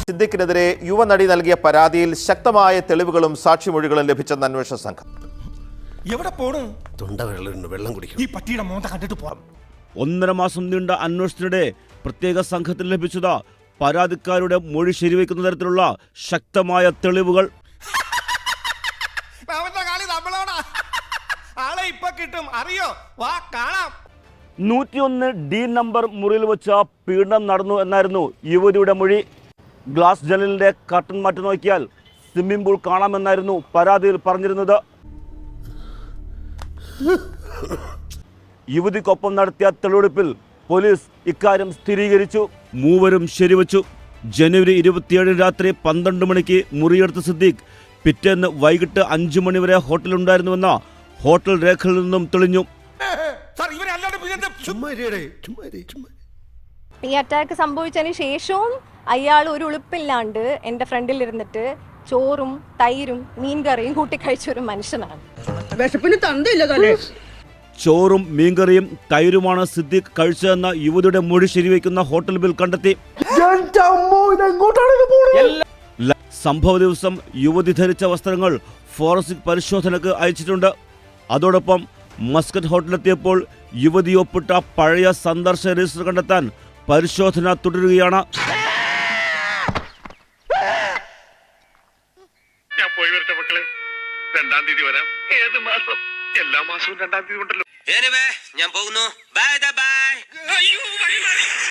സിദ്ദിഖിനെതിരെ യുവനടി നൽകിയ പരാതിയിൽ ശക്തമായ തെളിവുകളും സാക്ഷിമൊഴികളും ലഭിച്ചെന്ന് അന്വേഷണ സംഘം. എവിടെ പോണു? വെള്ളം കുടിക്കും. ഈ പട്ടിയുടെ മോന്ത കണ്ടിട്ട് പോവാം. 1.5 മാസം നീണ്ട അന്വേഷണത്തിനിടെ പ്രത്യേക സംഘത്തിന് ലഭിച്ചത് പരാതിക്കാരുടെ മൊഴി ശരിവയ്ക്കുന്ന തരത്തിലുള്ള ശക്തമായ തെളിവുകൾ. ആളെ ഇപ്പൊ കിട്ടും, അറിയോ? വാ കാണാം. 101D നമ്പർ മുറിയിൽ വെച്ച് പീഡനം നടന്നു എന്നായിരുന്നു യുവതിയുടെ മൊഴി. ഗ്ലാസ് ജനലിന്റെ കർട്ടൻ മാറ്റി നോക്കിയാൽ സ്വിമ്മിംഗ് പൂൾ കാണാമെന്നായിരുന്നു പരാതിയിൽ പറഞ്ഞിരുന്നത്. യുവതിക്കൊപ്പം നടത്തിയ തെളിവെടുപ്പിൽ പോലീസ് ഇക്കാര്യം സ്ഥിരീകരിച്ചു. മൂവരും ശരിവച്ചു. ജനുവരി 27 രാത്രി 12 മണിക്ക് മുറിയെടുത്ത സിദ്ദീഖ് പിറ്റേന്ന് വൈകിട്ട് 5 മണിവരെ ഹോട്ടലുണ്ടായിരുന്നുവെന്ന ഹോട്ടൽ രേഖയിൽ നിന്നും തെളിഞ്ഞു. ഈ അറ്റാക്ക് സംഭവിച്ചതിന് ശേഷവും അയാൾ ഒരു ഉളുപ്പില്ലാണ്ട് എൻ്റെ ഫ്രണ്ടിൽ ഇരുന്നിട്ട് ചോറും തൈരും മീൻകറിയും കൂട്ടിക്കഴിച്ച ഒരു മനുഷ്യനാണ്. ചോറും മീൻകറിയും തൈരുമാണ് സിദ്ദീഖ് കഴിച്ചതെന്ന യുവതിയുടെ മൊഴി ശരിവയ്ക്കുന്ന ഹോട്ടൽ ബിൽ കണ്ടെത്തി. സംഭവ ദിവസം യുവതി ധരിച്ച വസ്ത്രങ്ങൾ ഫോറൻസിക് പരിശോധനയ്ക്ക് അയച്ചിട്ടുണ്ട്. അതോടൊപ്പം മസ്കറ്റ് ഹോട്ടലെത്തിയപ്പോൾ യുവതി ഒപ്പിട്ട പഴയ സന്ദർശന രജിസ്റ്റർ കണ്ടെത്താൻ പരിശോധന തുടരുകയാണ്. ഞാൻ പോയി വരട്ടെ മക്കളെ. 2-ാം തീയതി വരാം. ഏത് മാസം? എല്ലാ മാസവും 2-ാം തീയതി ഉണ്ടല്ലോ. ഞാൻ പോകുന്നു. Bye bye.